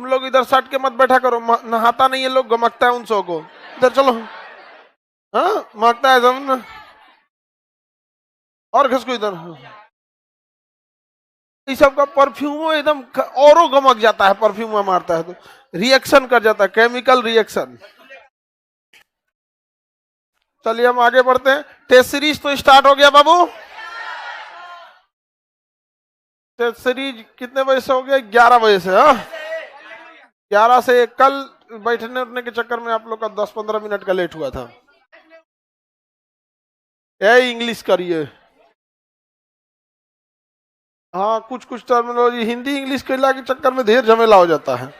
तुम लोग इधर सट के मत बैठा करो, नहाता नहीं है लोग, गमकता है उन सौ को। इधर चलो, हाँ महकता है जमीन, और घिसको इधर। इस सब का परफ्यूम एकदम औरों गमक जाता है, परफ्यूम मारता है तो रिएक्शन कर जाता है, केमिकल रिएक्शन। चलिए हम आगे बढ़ते हैं। टेस्ट सीरीज तो स्टार्ट हो गया बाबू। टेस्ट सीरीज कितने बजे से हो गया? 11 बजे से। हाँ 11 से। कल बैठने उठने के चक्कर में आप लोग का 10-15 मिनट का लेट हुआ था। ये इंग्लिश करिए। हाँ कुछ कुछ टर्मिनोलॉजी हिंदी इंग्लिश के चक्कर में ढेर झमेला हो जाता है।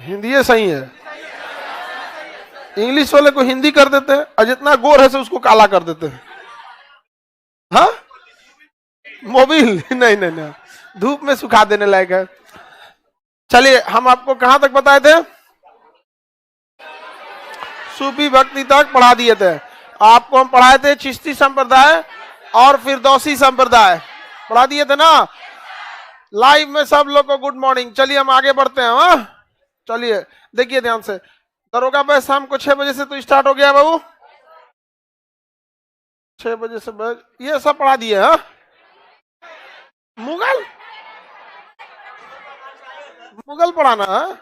हिंदी ये सही है, इंग्लिश वाले को हिंदी कर देते हैं और जितना गोर है से उसको काला कर देते हैं। हाँ मोबिल नहीं नहीं नहीं, धूप में सुखा देने लायक है। चलिए हम आपको कहां तक बताए थे? सूफी भक्ति तक पढ़ा दिए थे। आपको हम पढ़ाए थे चिश्ती संप्रदाय और फिरदौसी संप्रदाय, पढ़ा दिए थे ना लाइव में सब लोग को। Good morning. चलिए हम आगे बढ़ते हैं। हाँ चलिए देखिए ध्यान से। दरोगा भाई शाम को 6 बजे से तो स्टार्ट हो गया बाबू, 6 बजे से ये सब पढ़ा दिए। हाँ मुगल मुगल पढ़ाना है।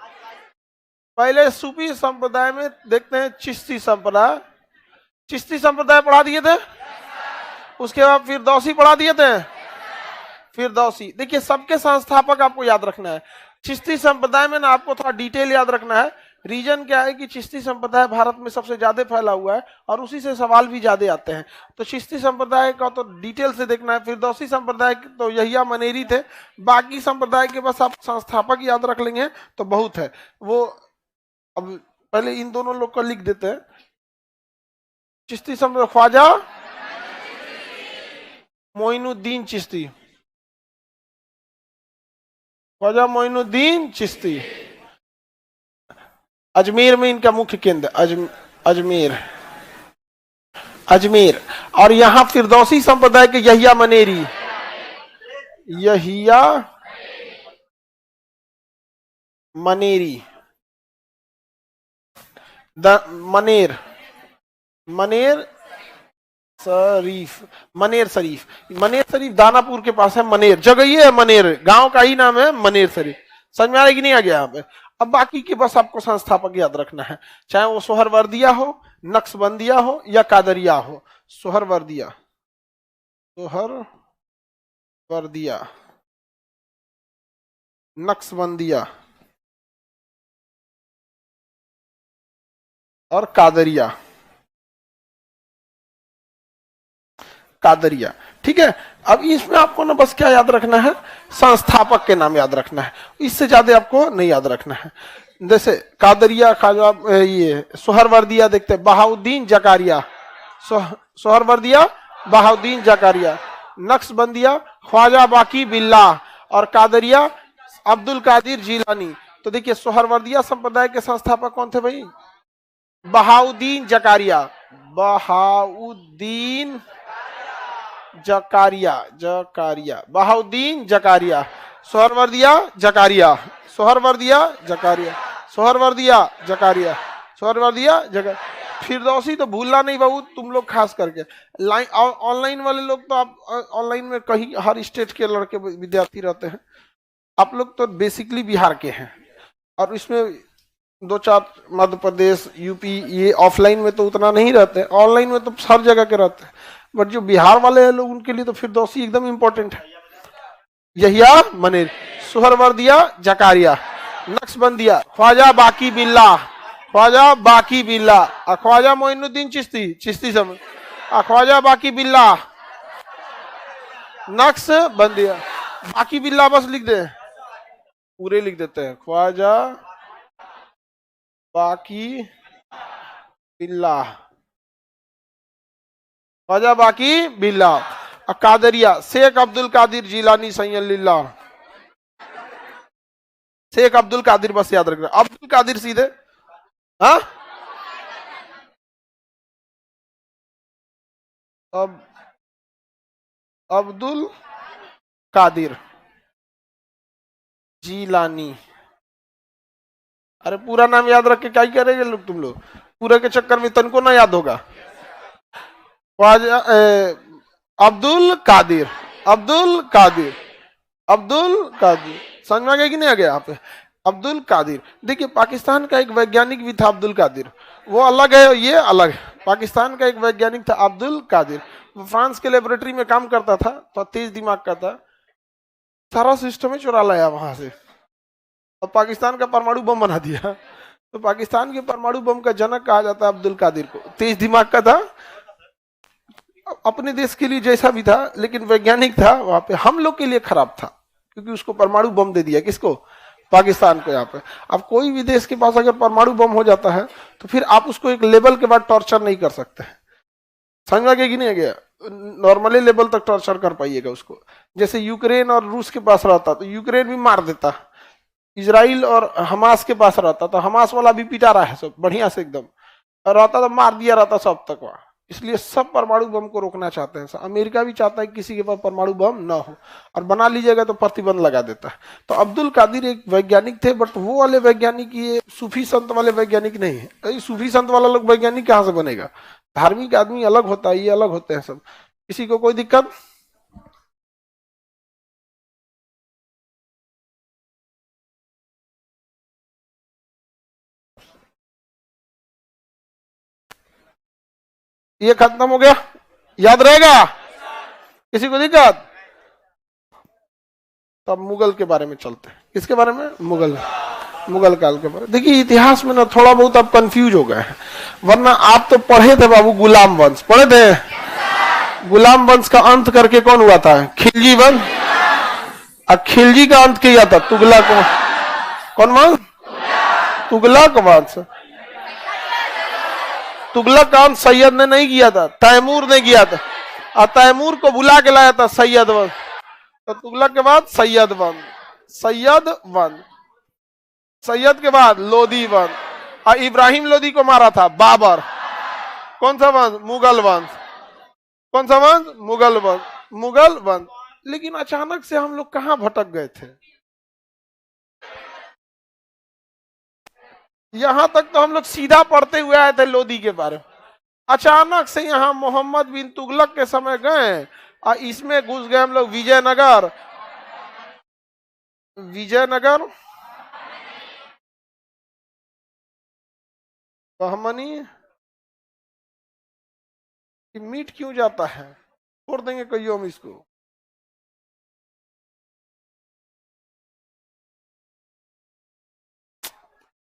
पहले सूफी संप्रदाय में देखते हैं चिश्ती संप्रदाय। चिश्ती संप्रदाय पढ़ा दिए थे, उसके बाद फिरदौसी पढ़ा दिए थे। फिरदौसी देखिए सबके संस्थापक आपको याद रखना है। चिश्ती संप्रदाय में ना आपको थोड़ा डिटेल याद रखना है। रीजन क्या है कि चिश्ती संप्रदाय भारत में सबसे ज्यादा फैला हुआ है और उसी से सवाल भी ज्यादा आते हैं। तो चिश्ती संप्रदाय का तो डिटेल से देखना है। फिरदौसी संप्रदाय तो यहिया मनेरी थे। बाकी संप्रदाय के बस आप संस्थापक याद रख लेंगे तो बहुत है। वो अब पहले इन दोनों लोग को लिख देते हैं। चिश्ती संप्रदाय ख्वाजा मोइनुद्दीन चिश्ती, ख्वाजा मोइनुद्दीन चिश्ती। अजमेर में इनका मुख्य केंद्र अजमेर अजमेर। और यहां फिरदौसी संप्रदाय के यहिया मनेरी, यहिया मनेरी मनेर मनेर शरीफ, मनेर शरीफ। मनेर शरीफ दानापुर के पास है। मनेर जगह ही है, मनेर गांव का ही नाम है मनेर शरीफ। समझ में आ रही कि नहीं आ गया यहाँ पे? अब बाकी के बस आपको संस्थापक याद रखना है, चाहे वो सोहरवर्दिया हो, नक्शबंदिया हो या कादरिया हो। सोहरवर्दिया, सोहरवर्दिया, नक्शबंदिया और कादरिया। कादरिया ठीक है। अब इसमें आपको ना बस क्या याद रखना है? संस्थापक के नाम याद रखना है, इससे ज्यादा आपको नहीं याद रखना है। जैसे कादरिया खाजा, ये सोहरवर्दिया देखते हैं बहाउद्दीन जकारिया, सोहरवर्दिया बहाउद्दीन जकारिया, नक्शबंदिया ख्वाजा बाकी बिल्ला और कादरिया अब्दुल कादिर जीलानी। तो देखिए सोहरवर्दिया संप्रदाय के संस्थापक कौन थे भाई? बहाउद्दीन जकारिया, बहाउद्दीन जकारिया, जकारिया बहाउद्दीन जकारिया। सोहरवर्दिया जकारिया, सोहरवर्दिया जकारिया, सोहरवर्दिया जकारिया, सोहरवर्दिया जकारिया। फिरदौसी तो भूलना नहीं बाबू तुम लोग, खास करके लाइन ऑनलाइन वाले लोग तो आप ऑनलाइन में कहीं हर स्टेट के लड़के विद्यार्थी रहते हैं। आप लोग तो बेसिकली बिहार के हैं और इसमें 2-4 मध्य प्रदेश यूपी, ये ऑफलाइन में तो उतना नहीं रहते, ऑनलाइन में तो हर जगह के रहते हैं। बट जो बिहार वाले हैं लोग उनके लिए तो फिरदौसी एकदम इंपॉर्टेंट है। यहिया मनेर, सोहरवर्दिया जकारिया, नक्शबंदिया ख्वाजा बाकी बिल्ला, ख्वाजा बाकी बिल्ला, ख्वाजा मोइनुद्दीन चिश्ती, चिश्ती समझ, ख्वाजा बाकी बिल्ला, नक्शबंदिया। बाकी बिल्ला बस लिख दे, पूरे लिख देते हैं। ख्वाजा बाकी बिल्ला, ख्वाजा बाकी बिल्ला। कादरिया शेख अब्दुल कादिर जीलानी सैय्यल्लाह, शेख अब्दुल कादिर बस याद रखना, अब्दुल कादिर सीधे। हाँ अब अब्दुल कादिर जीलानी। अरे पूरा नाम याद रख के क्या ही करेंगे लोग, तुम लोग पूरे के चक्कर में तनको ना याद होगा। अब्दुल कादिर, अब्दुल कादिर, अब्दुल कादिर, समझ में आ गया कि नहीं आ गया यहाँ पे? अब्दुल कादिर। देखिए पाकिस्तान का एक वैज्ञानिक भी था अब्दुल कादिर, वो अलग है, ये अलग है। पाकिस्तान का एक वैज्ञानिक था अब्दुल कादिर, वो फ्रांस के लेबोरेटरी में काम करता था, तो तेज दिमाग का था, सारा सिस्टम ही चुरा लाया वहां से और पाकिस्तान का परमाणु बम बना दिया। तो पाकिस्तान के परमाणु बम का जनक कहा जाता है अब्दुल कादिर को। तेज दिमाग का था, अपने देश के लिए जैसा भी था, लेकिन वैज्ञानिक था वहां पे। हम लोग के लिए खराब था क्योंकि उसको परमाणु बम दे दिया। किसको? पाकिस्तान को। यहाँ पे अब कोई भी देश के पास अगर परमाणु बम हो जाता है तो फिर आप उसको एक लेवल के बाद टॉर्चर नहीं कर सकते। समझ में आ गया कि नहीं आ गया? नॉर्मली लेवल तक टॉर्चर कर पाइएगा उसको। जैसे यूक्रेन और रूस के पास रहता तो यूक्रेन भी मार देता, इजराइल और हमास के पास रहता तो हमास वाला भी पिटा रहा है सब बढ़िया से एकदम, और रहता तो मार दिया रहता सब तक वहां। इसलिए सब परमाणु बम को रोकना चाहते हैं। अमेरिका भी चाहता है कि किसी के पास परमाणु बम ना हो, और बना लीजिएगा तो प्रतिबंध लगा देता है। तो अब्दुल कादिर एक वैज्ञानिक थे, बट वो वाले वैज्ञानिक ये सूफी संत वाले वैज्ञानिक नहीं है। सूफी संत वाला लोग वैज्ञानिक कहाँ से बनेगा? धार्मिक आदमी अलग होता है, ये अलग होते हैं सब। किसी को कोई दिक्कत? ये खत्म हो गया, याद रहेगा? किसी को दिक्कत? तब मुगल के बारे में चलते हैं। किसके बारे में? मुगल, मुगल काल के बारे में। देखिए इतिहास में ना थोड़ा बहुत आप कंफ्यूज हो गए हैं, वरना आप तो पढ़े थे बाबू, गुलाम वंश पढ़े थे। गुलाम वंश का अंत करके कौन हुआ था? खिलजी वंश। और खिलजी का अंत किया था तुगलक। कौन वंश? तुगलक वंश। तुगलक का अंत सैयद ने नहीं किया था, तैमूर ने किया था, और तैमूर को बुला के लाया था सैयद वंश। तो तुगलक के बाद सैयद वंश, सैयद वंश, सैयद के बाद लोदी वंश, और इब्राहिम लोदी को मारा था बाबर। कौन सा वंश? मुगल वंश। कौन सा वंश? मुगल वंश, मुगल वंश। लेकिन अचानक से हम लोग कहां भटक गए थे? यहां तक तो हम लोग सीधा पढ़ते हुए आए थे लोदी के बारे में, अचानक से यहां मोहम्मद बिन तुगलक के समय गए और इसमें घुस गए हम लोग विजयनगर। विजयनगर, बहमनी। मीट क्यों जाता है? छोड़ देंगे कहियो हम इसको।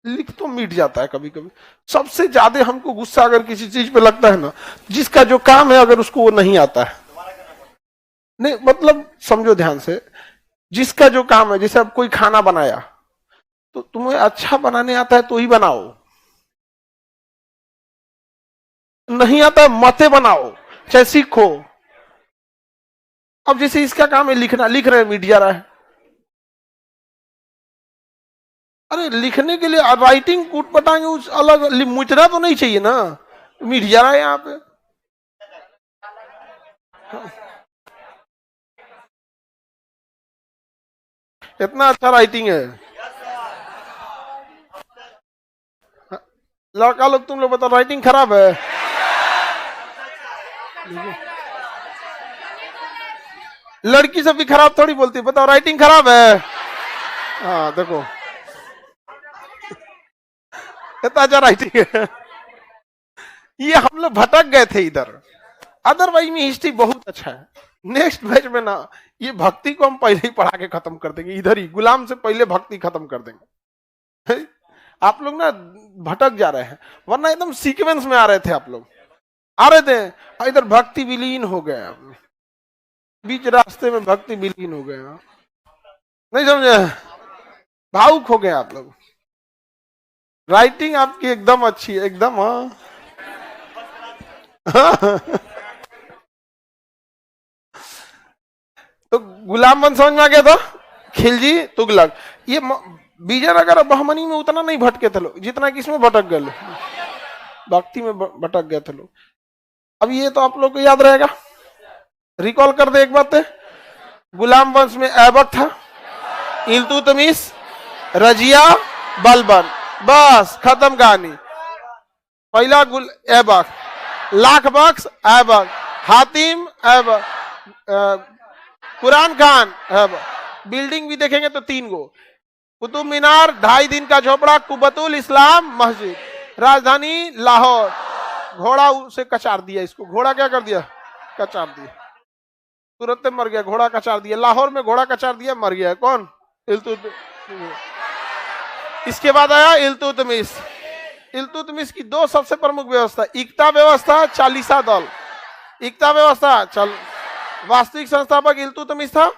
लिख तो मिट जाता है कभी कभी। सबसे ज्यादा हमको गुस्सा अगर किसी चीज पे लगता है ना, जिसका जो काम है अगर उसको वो नहीं आता है। नहीं मतलब समझो ध्यान से, जिसका जो काम है, जैसे अब कोई खाना बनाया तो तुम्हें अच्छा बनाने आता है तो ही बनाओ, नहीं आता है मते बनाओ, चाहे सीखो। अब जैसे इसका काम है लिखना, लिख रहे हैं मिट जा रहा है। अरे लिखने के लिए राइटिंग कूट पटांगे उस अलग, मुचना तो नहीं चाहिए ना, मिट जा रहा है यहाँ पे। इतना अच्छा राइटिंग है। लड़का लोग तुम लोग बताओ राइटिंग खराब है? लड़की सब भी खराब थोड़ी बोलती, बताओ राइटिंग खराब है? हाँ देखो इतना अच्छा राइटिंग है। ये हम लोग भटक गए थे इधर, अदरवाइज में हिस्ट्री बहुत अच्छा है। नेक्स्ट बैच में ना ये भक्ति को हम पहले ही पढ़ा के खत्म कर देंगे, इधर ही गुलाम से पहले भक्ति खत्म कर देंगे। आप लोग ना भटक जा रहे हैं, वरना एकदम सीक्वेंस में आ रहे थे। आप लोग आ रहे थे, इधर भक्ति विलीन हो गया, बीच रास्ते में भक्ति विलीन हो गया। नहीं समझे? भावुक हो गए आप लोग। राइटिंग आपकी एकदम अच्छी है, एकदम। हाँ तो गुलाम बंद समझ में आ गया था, खिलजी तुगलक। ये विजयनगर और बहमनी में उतना नहीं भटके थे लोग जितना कि इसमें भटक गए लोग, भक्ति में भटक गए थे लोग। अब ये तो आप लोग को याद रहेगा, रिकॉल कर दे एक बात है। गुलाम वंश में ऐबक था, इल्तुतमिश, रजिया, बलबन, बस खत्म कहानी। पहला गुल ऐबक, लाख बख्श ऐबक, हातिम ऐबक, कुरान खान ऐबक। बिल्डिंग भी देखेंगे तो 3 गो, कुतुब मीनार 2.5 दिन का झोपड़ा, कुबतुल इस्लाम मस्जिद, राजधानी लाहौर। घोड़ा उसे कचार दिया, इसको घोड़ा क्या कर दिया, कचार दिया, तुरंत मर गया, घोड़ा कचार दिया। लाहौर में घोड़ा कचार दिया, मर गया कौन, इल्तुतमिश। इसके बाद आया इल्तुतमिश। इल्तुतमिश की 2 सबसे प्रमुख व्यवस्था, इक्ता व्यवस्था, चालीसा दल। इक्ता व्यवस्था चल, वास्तविक संस्थापक इल्तुतमिश था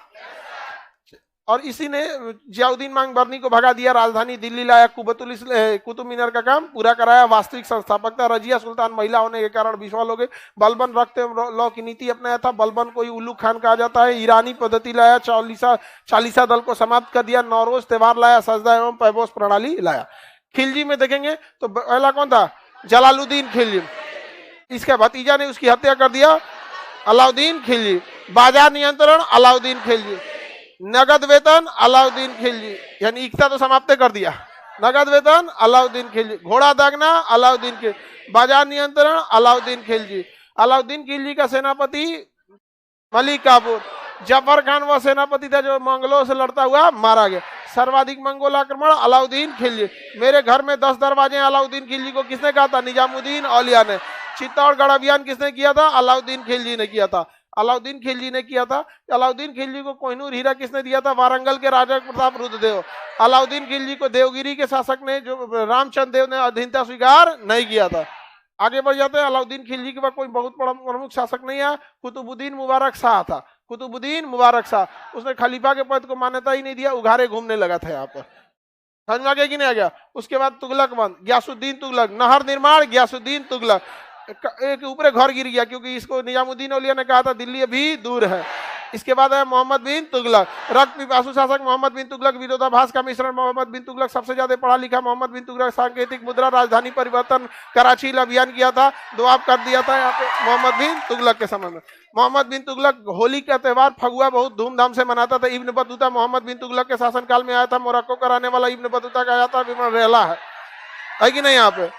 और इसी ने जियाउद्दीन मांग बरनी को भगा दिया, राजधानी दिल्ली लाया, कुतुब मीनार का काम पूरा कराया। वास्तविक संस्थापक था। रजिया सुल्तान महिला होने के कारण विफल हो गए। बलबन रक्त लॉ की नीति अपनाया था। बलबन को उल्लू खान कहा जाता है। ईरानी पद्धति लाया, चालीसा दल को समाप्त कर दिया। नौरोज त्योहार लाया, सजदा एवं पैबोस प्रणाली लाया। खिलजी में देखेंगे तो पहला कौन था, जलालुद्दीन खिलजी। इसके भतीजा ने उसकी हत्या कर दिया, अलाउद्दीन खिलजी। बाजार नियंत्रण, अलाउद्दीन खिलजी। नगद वेतन, अलाउद्दीन खिलजी, यानी इक्ता तो समाप्त कर दिया। नगद वेतन, अलाउद्दीन खिलजी। घोड़ा दागना, अलाउद्दीन खिलजी। बाजार नियंत्रण, अलाउद्दीन खिलजी। अलाउद्दीन खिलजी का सेनापति मलिक काफूर। जफर खान वह सेनापति था जो मंगलों से लड़ता हुआ मारा गया। सर्वाधिक मंगोल आक्रमण, अलाउद्दीन खिलजी। मेरे घर में 10 दरवाजे, अलाउद्दीन खिलजी को किसने कहा था, निजामुद्दीन औलिया ने। चित्तौड़गढ़ अभियान किसने किया था, अलाउद्दीन खिलजी ने किया था। अलाउद्दीन खिलजी ने किया था। अलाउद्दीन खिलजी को कोहिनूर हीरा किसने दिया था, वारंगल के राजा प्रताप रुद्रदेव। अलाउद्दीन खिलजी को देवगिरी के शासक ने, जो रामचंद्र देव ने अधीनता स्वीकार नहीं किया था। आगे बढ़ जाते हैं। अलाउद्दीन खिलजी के बाद कोई बहुत बड़ा प्रमुख शासक नहीं है, कुतुबुद्दीन मुबारक शाह था। कुतुबुद्दीन मुबारक शाह, उसने खलीफा के पद को मान्यता ही नहीं दिया, उघारे घूमने लगा था यहाँ पर। समझ में आ गया कि नहीं आ गया। उसके बाद तुगलक वंश, गयासुद्दीन तुगलक। नहर निर्माण, गयासुद्दीन तुगलक। एक ऊपर घर गिर गया क्योंकि इसको निजामुद्दीन औलिया ने कहा था दिल्ली अभी दूर है। इसके बाद है मोहम्मद बिन तुगलक। रक्त पिपासु शासक मोहम्मद बिन तुगलक, विरोधाभास का मिश्रण मोहम्मद बिन तुगलक, सबसे ज्यादा पढ़ा लिखा मोहम्मद बिन तुगलक। सांकेतिक मुद्रा, राजधानी परिवर्तन, कराची अभियान किया था, दुआब कर दिया था यहाँ पे मोहम्मद बिन तुगलक के समय में। मोहम्मद बिन तुगलक होली का त्यौहार फगुआ बहुत धूमधाम से मनाता था। इब्न बतूता मोहम्मद बिन तुगलक के शासन काल में आया था। मोरक्को का रहने वाला इब्न बतूता कहा जाता है कि नहीं यहाँ पे।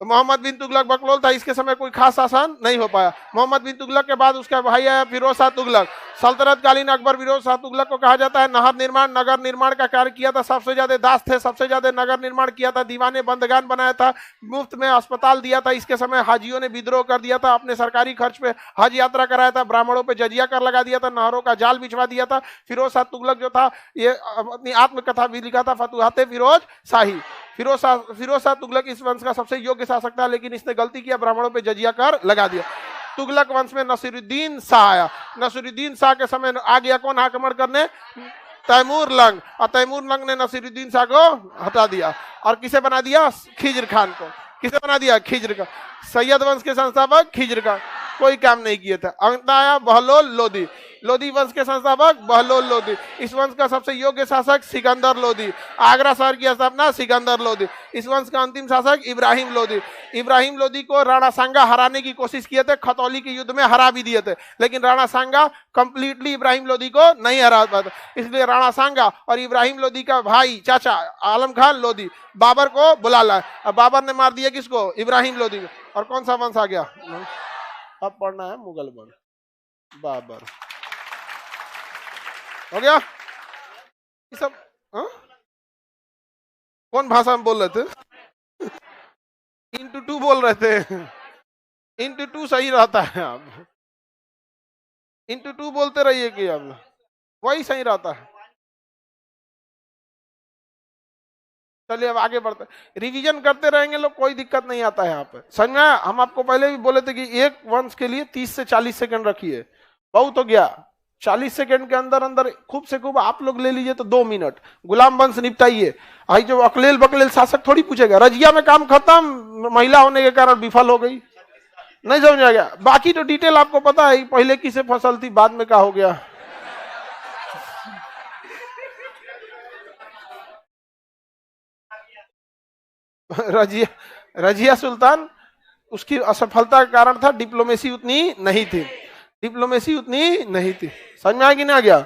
तो मोहम्मद बिन तुगलक बकलोल था, इसके समय कोई खास शासन नहीं हो पाया। मोहम्मद बिन तुगलक के बाद उसका भाई आया फिरोज शाह तुगलक। सल्तनत कालीन अकबर फिरोज शाह तुगलक को कहा जाता है नहर निर्माण, नगर निर्माण का कार्य किया था। सबसे ज्यादा दास थे, सबसे ज्यादा नगर निर्माण किया था। दीवाने बंदगान बनाया था, मुफ्त में अस्पताल दिया था। इसके समय हाजियों ने विद्रोह कर दिया था, अपने सरकारी खर्च पे हज यात्रा कराया था। ब्राह्मणों पे जजिया कर लगा दिया था, नहरों का जाल बिछवा दिया था। फिरोज शाह तुगलक जो था, ये अपनी आत्मकथा भी लिखा था, फतुहाते फिरोज शाही। फिरोज शाह तुगलक इस वंश का सबसे योग्य शासक था, लेकिन इसने गलती किया, ब्राह्मणों पे जजिया कर लगा दिया। तुगलक वंश में नसीरुद्दीन शाह आया। नसीरुद्दीन शाह के समय आ गया कौन आक्रमण करने, तैमूर लंग। और तैमूर लंग ने नसीरुद्दीन शाह को हटा दिया और किसे बना दिया, खिज्र खान को। किसे बना दिया, खिज्र का। सैयद वंश के संस्थापक खिज्र का, कोई काम नहीं किए थे। अंत आया बहलोल लोदी। लोदी वंश के संस्थापक बहलोल लोदी। इस वंश का सबसे योग्य शासक सिकंदर लोदी। आगरा शहर की स्थापना सिकंदर लोदी। इस वंश का अंतिम शासक इब्राहिम लोदी। इब्राहिम लोदी को राणा सांगा हराने की कोशिश किए थे, खतौली के युद्ध में हरा भी दिए थे, लेकिन राणा सांगा कंप्लीटली इब्राहिम लोदी को नहीं हरा पाता। इसलिए राणा सांगा और इब्राहिम लोदी का भाई चाचा आलम खान लोदी बाबर को बुला लाए। अब बाबर ने मार दिया किसको, इब्राहिम लोदी को। और कौन सा वंश आ गया, अब पढ़ना है मुगल वंश, बाबर हो गया। ये सब कौन भाषा में बोल रहे थे, इंटू 2 बोल रहे थे। इंटू 2 सही रहता है, आप इंटू 2 बोलते रहिए कि अब वही सही रहता है। चलिए अब आगे बढ़ते, रिवीजन करते रहेंगे लोग, कोई दिक्कत नहीं आता है यहाँ पे। समझ में आया। हम आपको पहले भी बोले थे कि एक वंश के लिए 30 से 40 सेकंड रखिए, बहुत हो गया। 40 सेकंड के अंदर अंदर खूब से खूब आप लोग ले लीजिए तो 2 मिनट गुलाम वंश निपटाइए। आई जो अकलेल बकलेल शासक थोड़ी पूछेगा, रजिया में काम खत्म, महिला होने के कारण विफल हो गई, नहीं समझ आ गया। बाकी तो डिटेल आपको पता है, पहले किसे फसल थी, बाद में क्या हो गया। रजिया सुल्तान, उसकी असफलता का कारण था डिप्लोमेसी उतनी नहीं थी, डिप्लोमेसी उतनी नहीं थी। समझ में आ गया कि नहीं आ गया।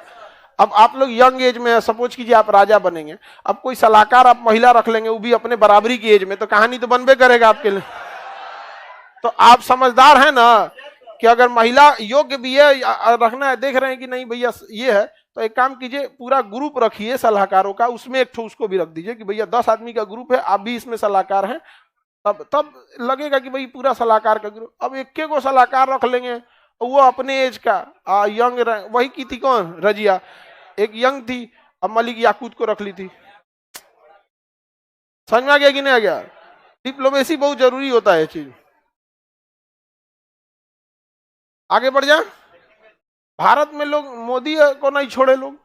अब आप लोग यंग एज में, सपोज कीजिए आप राजा बनेंगे, अब कोई सलाहकार आप महिला रख लेंगे, वो भी अपने बराबरी की एज में, तो कहानी तो बनबे करेगा आपके लिए। तो आप समझदार हैं ना कि अगर महिला योग्य भी है रखना है, देख रहे हैं कि नहीं भैया ये है, तो एक काम कीजिए, पूरा ग्रुप रखिए सलाहकारों का, उसमें एक ठो उसको भी रख दीजिए कि भैया 10 आदमी का ग्रुप है, आप भी इसमें सलाहकार हैं, तब लगेगा कि भाई पूरा सलाहकार का ग्रुप। अब एक को सलाहकार रख लेंगे, वो अपने एज का यंग, वही की थी कौन, रजिया, एक यंग थी, अब मलिक याकूत को रख ली थी। समझ में आ गया कि नहीं आ गया? डिप्लोमेसी बहुत जरूरी होता है चीज। आगे बढ़ जाए। भारत में लोग मोदी को नहीं छोड़े लोग,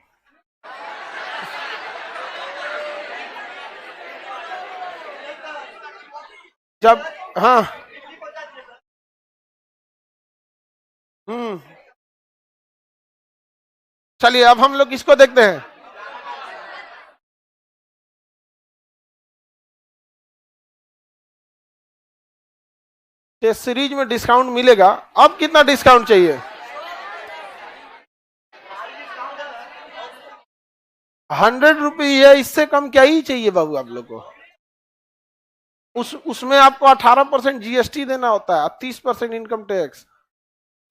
जब हाँ चलिए अब हम लोग किसको देखते हैं। टेस्ट सीरीज में डिस्काउंट मिलेगा। अब कितना डिस्काउंट चाहिए? 100 रुपये है, इससे कम क्या ही चाहिए बाबू आप लोग को। उसमें आपको 18% जीएसटी देना होता है, 30% इनकम टैक्स,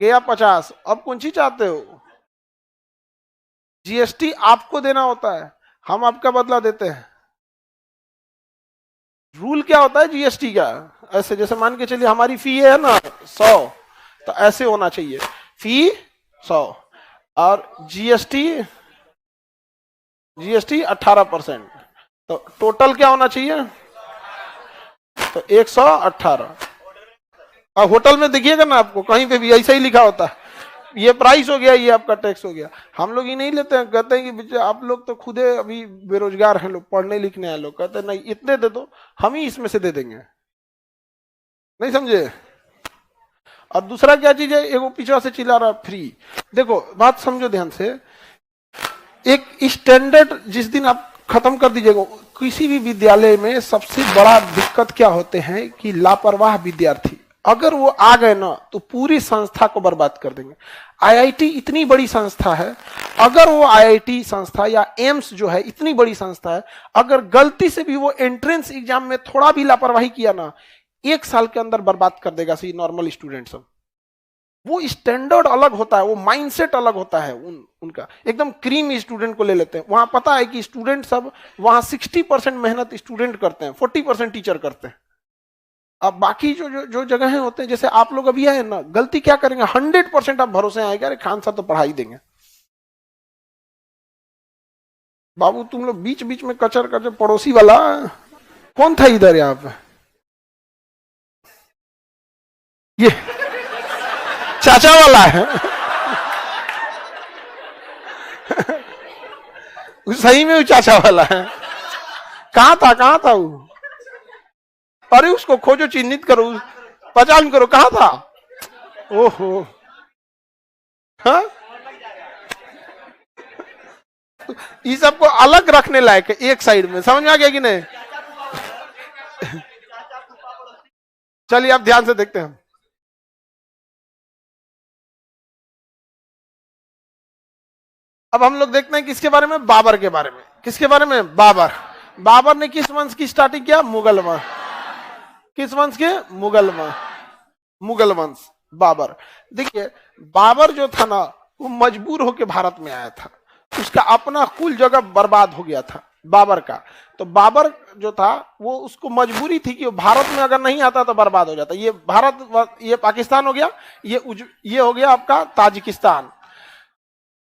गया 50। अब कौन सी चाहते हो? जीएसटी आपको देना होता है, हम आपका बदला देते हैं। रूल क्या होता है जीएसटी का? ऐसे जैसे मान के चलिए हमारी फी है ना 100, तो ऐसे होना चाहिए, फी 100 और जीएसटी 18%, तो टोटल क्या होना चाहिए? तो 118। और होटल में देखिएगा ना, आपको कहीं पे भी ऐसा ही लिखा होता है, ये प्राइस हो गया, ये आपका टैक्स हो गया। हम लोग ये नहीं लेते हैं, कहते हैं कि आप लोग तो खुदे अभी बेरोजगार हैं, लोग पढ़ने लिखने हैं, लोग कहते हैं नहीं इतने दे दो, हम ही इसमें से दे देंगे। नहीं समझे? और दूसरा क्या चीज है, एगो पीछे से चिल्ला रहा फ्री। देखो बात समझो ध्यान से, एक स्टैंडर्ड जिस दिन आप खत्म कर दीजिएगा, किसी भी विद्यालय में सबसे बड़ा दिक्कत क्या होते हैं कि लापरवाह विद्यार्थी, अगर वो आ गए ना तो पूरी संस्था को बर्बाद कर देंगे। आईआईटी इतनी बड़ी संस्था है, अगर वो आईआईटी संस्था या एम्स जो है इतनी बड़ी संस्था है, अगर गलती से भी वो एंट्रेंस एग्जाम में थोड़ा भी लापरवाही किया ना, 1 साल के अंदर बर्बाद कर देगा सी नॉर्मल स्टूडेंट सब। वो स्टैंडर्ड अलग होता है, वो माइंडसेट अलग होता है उनका। एकदम क्रीम स्टूडेंट को ले लेते हैं, वहां पता है कि स्टूडेंट सब वहां 60% मेहनत स्टूडेंट करते हैं, 40% टीचर करते हैं। अब बाकी जो जगह होते हैं, जैसे आप लोग अभी आए ना, गलती क्या करेंगे 100% आप भरोसे आएगा, अरे खान साहब तो पढ़ाई देंगे। बाबू तुम लोग बीच बीच में कचर कचर, पड़ोसी वाला कौन था इधर यहाँ पे? ये चाचा वाला है सही में वो चाचा वाला है। कहाँ था वो? अरे उसको खोजो, चिन्हित करो, पहचान करो, कहाँ था? ओहो, हाँ, ये सबको अलग रखने लायक है एक साइड में। समझ में आ गया कि नहीं? चलिए आप ध्यान से देखते हैं। अब हम लोग देखते हैं किसके बारे में, बाबर के बारे में। किसके बारे में? बाबर ने किस वंश की स्टार्टिंग किया? मुगल वंश। किस वंश के? मुगल वंश। बाबर, देखिए बाबर जो था ना, वो मजबूर होकर भारत में आया था, उसका अपना कुल जगह बर्बाद हो गया था बाबर का। तो बाबर जो था वो, उसको मजबूरी थी कि वो भारत में अगर नहीं आता तो बर्बाद हो जाता। ये भारत, ये पाकिस्तान हो गया, ये हो गया आपका ताजिकिस्तान,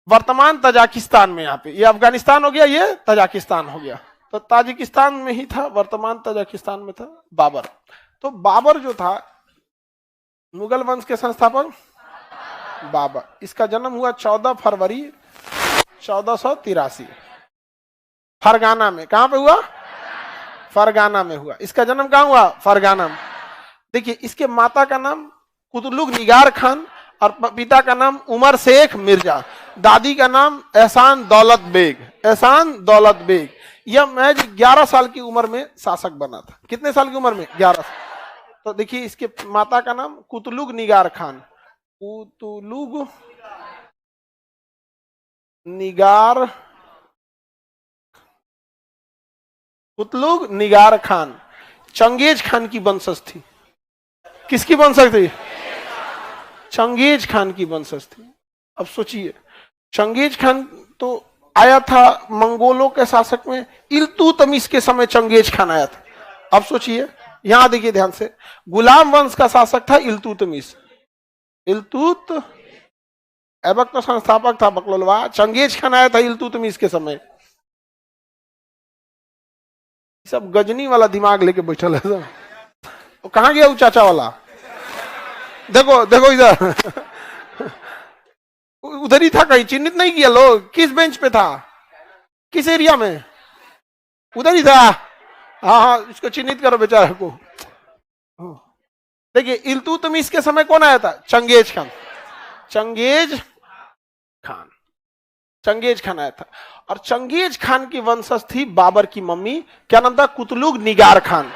वर्तमान तजाकिस्तान में, यहाँ पे ये अफगानिस्तान हो गया, ये तजाकिस्तान हो गया। तो ताजिकिस्तान में ही था, वर्तमान तजाकिस्तान में था बाबर। तो बाबर जो था मुगल वंश के संस्थापक बाबर, इसका जन्म हुआ 14 फरवरी 1483 फरगाना में। कहां पे हुआ? फरगाना में हुआ। इसका जन्म कहां हुआ? फरगाना में। देखिए इसके माता का नाम कुतुलुग निगार खान और पिता का नाम उमर शेख मिर्जा, दादी का नाम एहसान दौलत बेग। यह महज 11 साल की उम्र में शासक बना था। कितने साल की उम्र में? 11 साल। तो देखिए इसके माता का नाम कुतुलुग निगार खान, कुतुलुग निगार, कुतलुग निगार खान चंगेज खान की वंशज थी। किसकी वंशज थी? चंगेज खान की वंशज थी। अब सोचिए, चंगेज खान तो आया था मंगोलों के शासक में, इल्तुतमिश के समय चंगेज खान आया था। अब सोचिए, यहां देखिए ध्यान से, गुलाम वंश का शासक था इल्तुतमिश। इल्तुत ऐबक तो संस्थापक था बकलोलवा, चंगेज खान आया था इल्तुतमिश के समय। सब गजनी वाला दिमाग लेके बैठल है सब। वो कहां गया वो चाचा वाला? देखो देखो इधर उधर ही था, कहीं चिन्हित नहीं किया लोग, किस बेंच पे था, किस एरिया में? उधर ही था। हाँ हाँ, इसको चिन्हित करो बेचारा को। देखिए, इल्तुतमिश के समय कौन आया था? Genghis Khan. Genghis Khan, Genghis Khan आया था। और चंगेज खान की वंशज थी बाबर की मम्मी, क्या नाम था? कुतलुग निगार खान।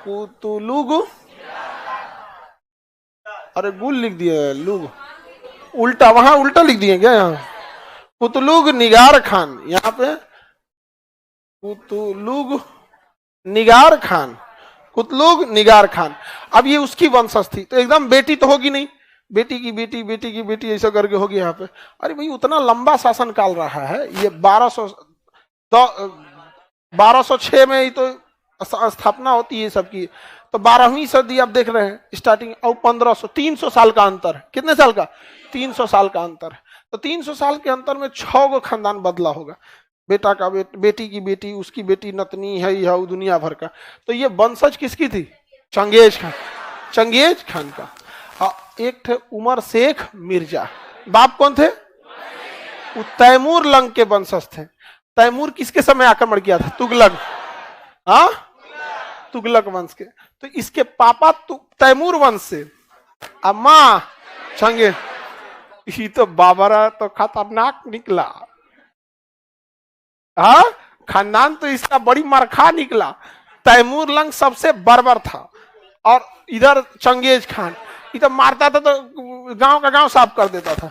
कुतलुग, अरे गुल लिख दिए, लुग उल्टा, वहां उल्टा लिख दिए क्या? यहाँ कुतलुग निगार खान, यहाँ पे कुतलुग निगार खान, कुतलुग निगार खान। अब ये उसकी वंशज थी, तो एकदम बेटी तो होगी नहीं, बेटी की बेटी, बेटी की बेटी, ऐसा करके होगी यहाँ पे। अरे भाई, उतना लंबा शासन काल रहा है ये, 1206 में ही तो स्थापना होती है सबकी, तो 12वीं सदी आप देख रहे हैं स्टार्टिंग, और 1500, 300 साल का अंतर। कितने साल का? 300 साल का अंतर है। तो 300 साल के अंतर में 6 गो खानदान बदला होगा, बेटा का बेटी की बेटी, उसकी बेटी, नतनी है यह दुनिया भर का। तो ये वंशज किसकी थी? चंगेज खान, चंगेज खान का। और एक थे उमर शेख मिर्जा, बाप कौन थे? तैमूर लंग के वंशज थे। तैमूर किसके समय आक्रमण किया था? तुगलक, हाँ, तुगलक वंश के। तो इसके पापा तैमूर वंश से, अब माँ चंगेज। ये तो बाबरा तो खतरनाक निकला, हाँ, खानदान तो इसका बड़ी मरखा निकला। तैमूर लंग सबसे बर्बर था, और इधर चंगेज खान, ये तो मारता था तो गांव का गांव साफ कर देता था।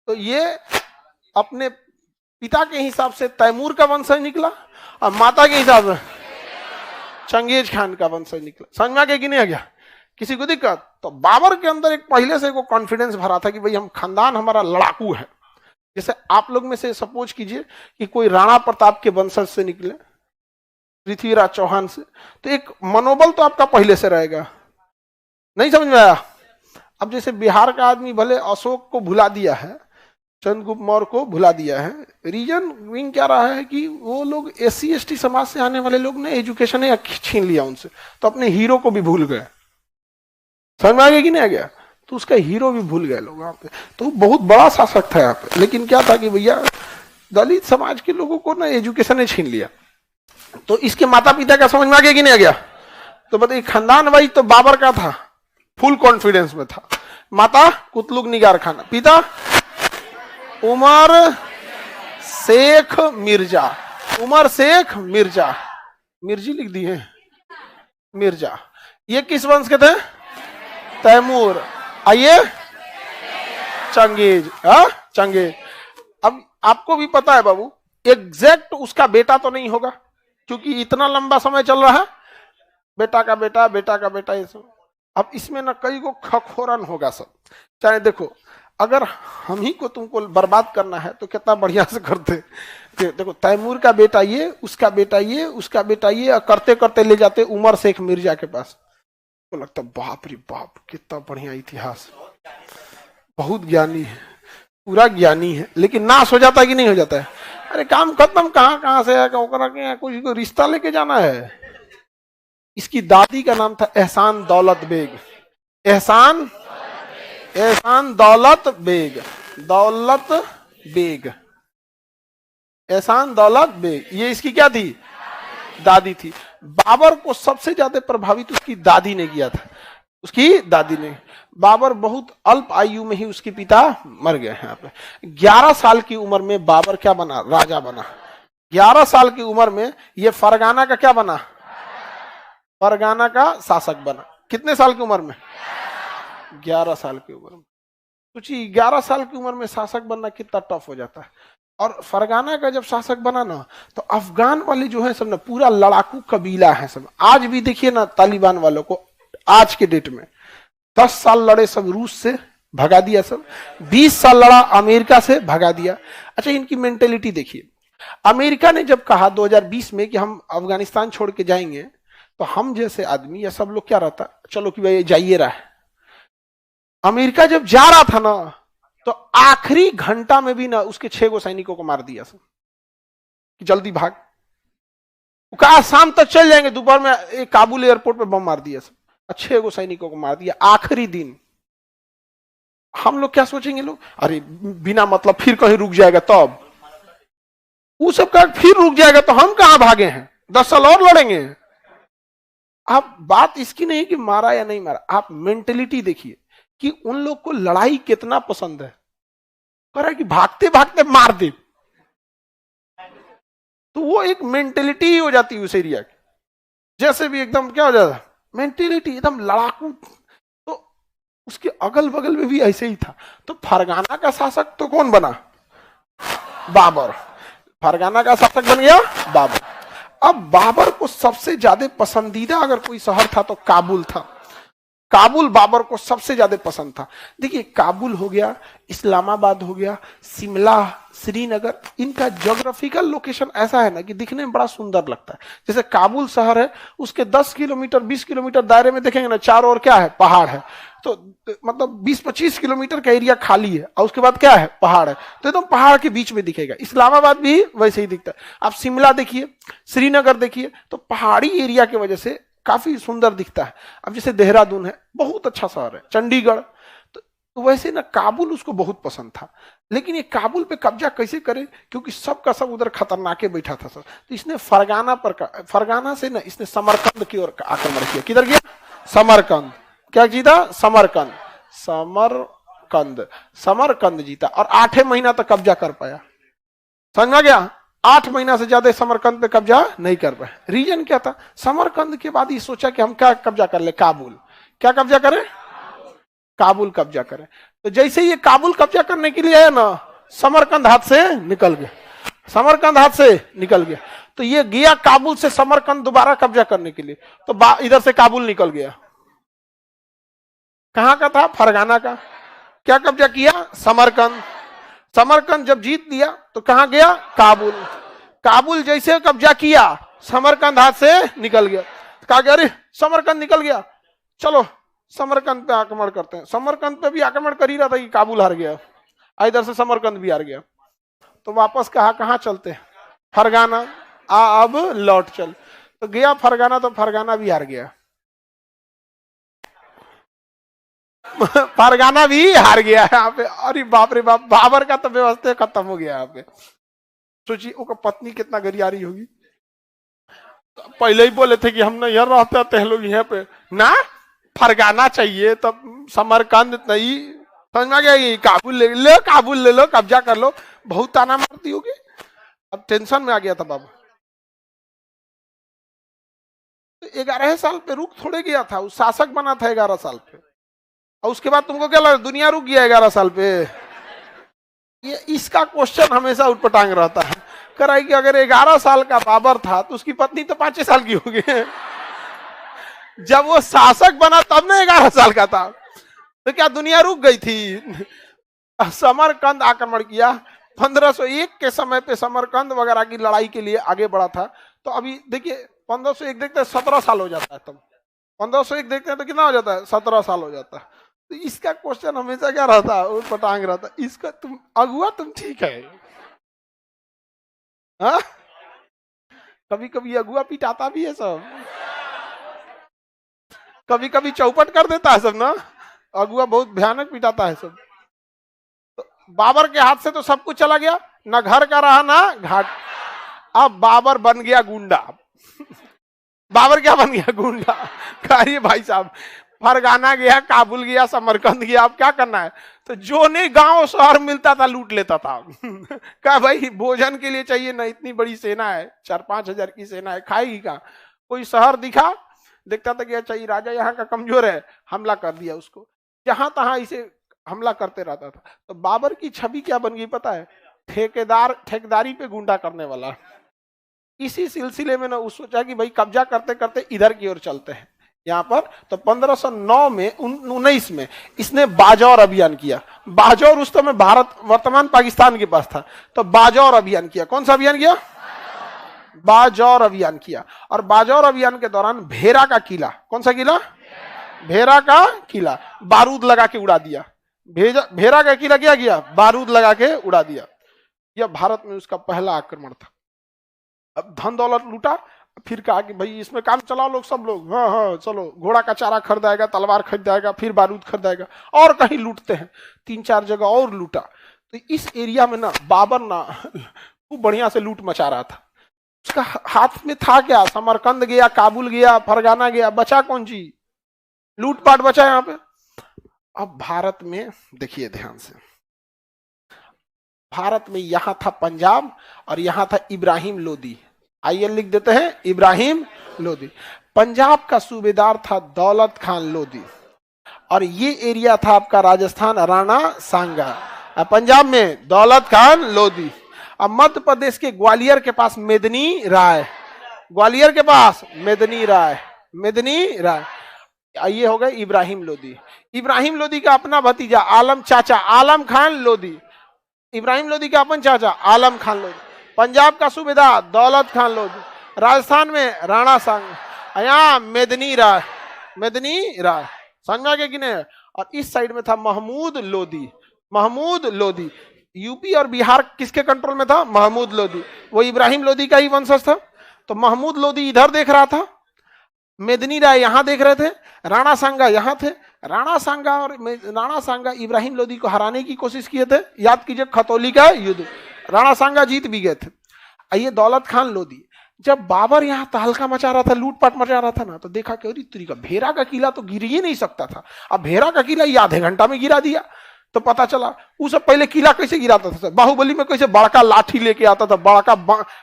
तो ये अपने पिता के हिसाब से तैमूर का वंशज निकला, और माता के हिसाब से चंगेज खान का वंशज निकला। समझ में आ गया कि नहीं आ गया? किसी को दिक्कत? तो बाबर के अंदर एक पहले से को कॉन्फिडेंस भरा था कि भाई हम खानदान हमारा लड़ाकू है। जैसे आप लोग में से सपोज कीजिए कि कोई राणा प्रताप के वंशज से निकले, पृथ्वीराज चौहान से, तो एक मनोबल तो आपका पहले से रहेगा। नहीं समझ में आया? अब जैसे बिहार का आदमी भले अशोक को भुला दिया है, चंद्रगुप्त मौर्य को भुला दिया है, रीजन विंग क्या रहा है कि वो लोग SC ST समाज से आने वाले लोग ने एजुकेशन छीन लिया उनसे, तो अपने हीरो को भी भूल गए। समझ में आ गया कि नहीं आ गया? तो उसका हीरो भी भूल गए लोग यहाँ पे। तो बहुत बड़ा शासक था यहाँ पे, लेकिन क्या था कि भैया दलित समाज के लोगों को ना एजुकेशन छीन लिया। तो इसके माता पिता का समझ में आ गया कि नहीं आ गया? तो बताइए, खानदान वाइज तो बाबर का था, फुल कॉन्फिडेंस में था। माता कुतलुग निगार खान, पिता उमर शेख मिर्जा, उमर शेख मिर्जा, मिर्जी लिख दी है, मिर्जा। ये किस वंश के थे? तैमूर। आइए, चंगेज, हाँ चंगेज। अब आपको भी पता है बाबू, एग्जैक्ट उसका बेटा तो नहीं होगा, क्योंकि इतना लंबा समय चल रहा है, बेटा का बेटा, बेटा का बेटा, ये सब। अब इसमें ना कई को खखोरन होगा सब। चाहे देखो, अगर हम ही को तुमको बर्बाद करना है तो कितना बढ़िया से करते। देखो, तैमूर का बेटा ये, उसका बेटा ये, उसका बेटा ये, और करते करते ले जाते उमर शेख मिर्जा के पास। तो लगता बाप रे बाप, कितना बढ़िया इतिहास, बहुत ज्ञानी है, पूरा ज्ञानी है। लेकिन नाश हो जाता है कि नहीं हो जाता है? अरे काम खत्म, कहां से है, कोई को रिश्ता लेके जाना है। इसकी दादी का नाम था एहसान दौलत बेग, एहसान, एहसान दौलत बेग, दौलत बेग, एहसान दौलत बेग। ये इसकी क्या थी? दादी थी। बाबर को सबसे ज्यादा प्रभावित उसकी दादी ने किया था, उसकी दादी ने। बाबर बहुत अल्प आयु में ही उसके पिता मर गए हैं। यहाँ पे 11 साल की उम्र में बाबर क्या बना? राजा बना। 11 साल की उम्र में ये फरगाना का क्या बना? फरगाना का शासक बना। कितने साल की उम्र में? 11 साल की उम्र में। सोचिए, 11 साल की उम्र में शासक बनना कितना टफ हो जाता है। और फरगाना का जब शासक बना ना, तो अफगान वाले जो है सब ना पूरा लड़ाकू कबीला है सब। आज भी देखिए ना तालिबान वालों को, आज के डेट में 10 साल लड़े सब रूस से, भगा दिया सब। 20 साल लड़ा अमेरिका से, भगा दिया। अच्छा, इनकी मेंटेलिटी देखिए। अमेरिका ने जब कहा 2020 में कि हम अफगानिस्तान छोड़ के जाएंगे, तो हम जैसे आदमी या सब लोग क्या रहता, चलो कि भाई जाइए रहा है। अमेरिका जब जा रहा था ना, तो आखिरी घंटा में भी ना उसके 6 गो सैनिकों को मार दिया सब, कि जल्दी भाग। कहा शाम तक चल जाएंगे, दोपहर में एक काबुल एयरपोर्ट पे बम मार दिया सब, 6 गो सैनिकों को मार दिया आखिरी दिन। हम लोग क्या सोचेंगे लोग, अरे बिना मतलब फिर कहीं रुक जाएगा, तब वो सब का फिर रुक जाएगा तो हम कहां भागे हैं, 10 साल और लड़ेंगे। आप बात इसकी नहीं कि मारा या नहीं मारा, आप मेंटेलिटी देखिए कि उन लोग को लड़ाई कितना पसंद है। कह रहा है कि भागते भागते मार दे, तो वो एक मेंटेलिटी हो जाती है उस एरिया की। जैसे भी एकदम क्या हो जाता है, मेंटेलिटी एकदम लड़ाकू। तो उसके अगल बगल में भी ऐसे ही था। तो फरगाना का शासक तो कौन बना, बाबर। फरगाना का शासक बन गया बाबर। अब बाबर को सबसे ज्यादा पसंदीदा अगर कोई शहर था तो काबुल था। काबुल बाबर को सबसे ज्यादा पसंद था। देखिए, काबुल हो गया, इस्लामाबाद हो गया, शिमला, श्रीनगर, इनका ज्योग्राफिकल लोकेशन ऐसा है ना कि दिखने में बड़ा सुंदर लगता है। जैसे काबुल शहर है, उसके 10 किलोमीटर 20 किलोमीटर दायरे में देखेंगे ना, चारों ओर क्या है, पहाड़ है। तो मतलब 20-25 किलोमीटर का एरिया खाली है और उसके बाद क्या है, पहाड़ है। तो एकदम पहाड़ के बीच में दिखेगा। इस्लामाबाद भी वैसे ही दिखता है। आप शिमला देखिए, श्रीनगर देखिए, तो पहाड़ी एरिया की वजह से काफी सुंदर दिखता है। अब जैसे देहरादून है, बहुत अच्छा शहर है, चंडीगढ़, तो वैसे ना काबुल उसको बहुत पसंद था। लेकिन ये काबुल पे कब्जा कैसे करे, क्योंकि सबका सब उधर खतरनाके बैठा था सर। तो इसने फरगाना से ना इसने समरकंद की ओर आक्रमण किया। किधर गया, समरकंद। क्या जीता, समरकंद। समरकंद जीता और 8 महीना तक कब्जा कर पाया। समझ में गया, 8 महीना से ज्यादा समरकंद पे कब्जा नहीं कर पाए। रीजन क्या था, समरकंद के बाद ये सोचा कि हम क्या कब्जा कर ले, काबुल। क्या कब्जा करें, काबुल कब्जा करें। तो जैसे ये काबुल कब्जा करने के लिए आया ना, समरकंद हाथ से निकल गया। समरकंद हाथ से निकल गया, तो ये गया काबुल से समरकंद दोबारा कब्जा करने के लिए। तो इधर से काबुल निकल गया। कहां का था, फरगाना का। क्या कब्जा किया, समरकंद। समरकंद जब जीत लिया तो कहां गया, काबुल। काबुल जैसे कब्जा किया, समरकंद हाथ से निकल गया। कहा गया, अरे समरकंद निकल गया, चलो समरकंद पे आक्रमण करते हैं। समरकंद पे भी आक्रमण कर ही रहा था कि काबुल हार गया, इधर से समरकंद भी हार गया। तो वापस कहां चलते हैं, फरगाना। अब लौट चल। तो गया फरगाना, तो फरगाना भी हार गया। फरगाना भी हार गया यहाँ पे। अरे बाप रे बाप, बाबर का तो व्यवस्था खत्म हो गया यहाँ पे। सोचिए उसका पत्नी कितना गरियारी होगी। तो पहले ही बोले थे कि हम ना यहाँ रहते हैं लोग यहाँ पे ना, फरगाना चाहिए, तब समरकंद नहीं। समझ में गया, ये काबुल ले लो, काबुल ले लो, कब्जा कर लो। बहुत ताना मारती होगी। अब टेंशन में आ गया था बाबा। तो 11 साल पे रुक थोड़े गया था, उस शासक बना था 11 साल पे। और उसके बाद तुमको क्या लगा दुनिया रुक गया 11 साल पे। ये इसका क्वेश्चन हमेशा उठपटांग रहता है। कराई कि अगर 11 साल का बाबर था तो उसकी पत्नी तो 5 साल की होगी। जब वो शासक बना तब ना 11 साल का था, तो क्या दुनिया रुक गई थी। समरकंद आक्रमण किया 1501 के समय पे। समरकंद वगैरह की लड़ाई के लिए आगे बढ़ा था। तो अभी देखिए 1501 देखते हैं 17 साल हो जाता है। तब 1501 देखते हैं तो कितना हो जाता है, 17 साल हो जाता है। तो इसका क्वेश्चन हमेशा क्या रहता है, वो पटांग रहता है। इसका तुम अगुआ तुम ठीक है, हाँ? कभी कभी अगुआ पिटाता भी है सब, कभी कभी चौपट कर देता है सब ना। अगुआ बहुत भयानक पिटाता है सब। तो बाबर के हाथ से तो सब कुछ चला गया, ना घर का रहा ना घाट। अब बाबर बन गया गुंडा। बाबर क्या बन गया, गुंडा। कहिए भाई साहब, फरगाना गया, काबुल गया, समरकंद गया, अब क्या करना है। तो जो नहीं गांव शहर मिलता था लूट लेता था। कहा भाई भोजन के लिए चाहिए ना, इतनी बड़ी सेना है, 4-5 हजार की सेना है, खाएगी कहाँ। कोई शहर दिखा, देखता था कि अच्छा ये राजा यहाँ का कमजोर है, हमला कर दिया उसको। जहां तहां इसे हमला करते रहता था। तो बाबर की छवि क्या बन गई पता है, ठेकेदारी पे गुंडा करने वाला। इसी सिलसिले में ना उस सोचा कि भाई कब्जा करते करते इधर की ओर चलते हैं यहाँ पर। तो 1509 में 19 में इसने बाजौर अभियान किया। बाजौर उस समय भारत वर्तमान पाकिस्तान के पास था, तो बाजौर अभियान किया। कौन सा अभियान किया? बाजौर अभियान किया। और बाजौर अभियान के दौरान भेरा का किला, कौन सा किला? भेरा का किला बारूद लगा के उड़ा दिया। भेरा का किला क्या किया? बारूद लगा के उड़ा दिया। यह भारत में उसका पहला आक्रमण था। अब धन दौलत लूटा, फिर कहा कि भाई इसमें काम चलाओ लोग, सब लोग, हाँ हाँ चलो, घोड़ा का चारा खरीदाएगा, तलवार खरीदाएगा, फिर बारूद खरीदाएगा, और कहीं लूटते हैं। 3-4 जगह और लूटा। तो इस एरिया में ना बाबर ना खूब बढ़िया से लूट मचा रहा था। उसका हाथ में था क्या? समरकंद गया, काबुल गया, फरगाना गया, बचा कौन चीज? लूटपाट बचा यहाँ पे। अब भारत में देखिए ध्यान से, भारत में यहां था पंजाब और यहां था इब्राहिम लोदी। आइए लिख देते हैं, इब्राहिम लोदी। पंजाब का सूबेदार था दौलत खान लोदी, और ये एरिया था आपका राजस्थान, राणा सांगा। पंजाब में दौलत खान लोदी। अब मध्य प्रदेश के ग्वालियर के पास मेदिनी राय, ग्वालियर के पास मेदिनी राय, मेदिनी राय। ये हो गए इब्राहिम लोदी। इब्राहिम लोदी का अपना भतीजा आलम चाचा आलम खान लोदी। इब्राहिम लोदी का अपन चाचा आलम खान लोदी। पंजाब का सूबेदार दौलत खान लोदी। राजस्थान में राणा सांगा, यहाँ मेदिनी राय, मेदिनी राय। समझ के किने? और इस साइड में था महमूद लोदी, महमूद लोदी। यूपी और बिहार किसके कंट्रोल में था? महमूद लोदी। वो इब्राहिम लोदी का ही वंशज था। तो महमूद लोदी इधर देख रहा था, मेदिनी राय यहां देख रहे थे, राणा सांगा यहां थे। राणा सांगा इब्राहिम लोदी को हराने की कोशिश किए थे। याद कीजिए खतौली का युद्ध, राणा सांगा जीत भी गए थे। ये दौलत खान लोदी, जब बाबर यहाँ तहलका मचा रहा था, लूटपाट मचा रहा था ना, तो देखा कि तरीका भेरा का किला तो गिर ही नहीं सकता था। अब भेरा का किला ये आधे घंटा में गिरा दिया। तो पता चला उस पहले किला कैसे गिराता था। बाहुबली में कैसे बड़का लाठी लेके आता था, बड़का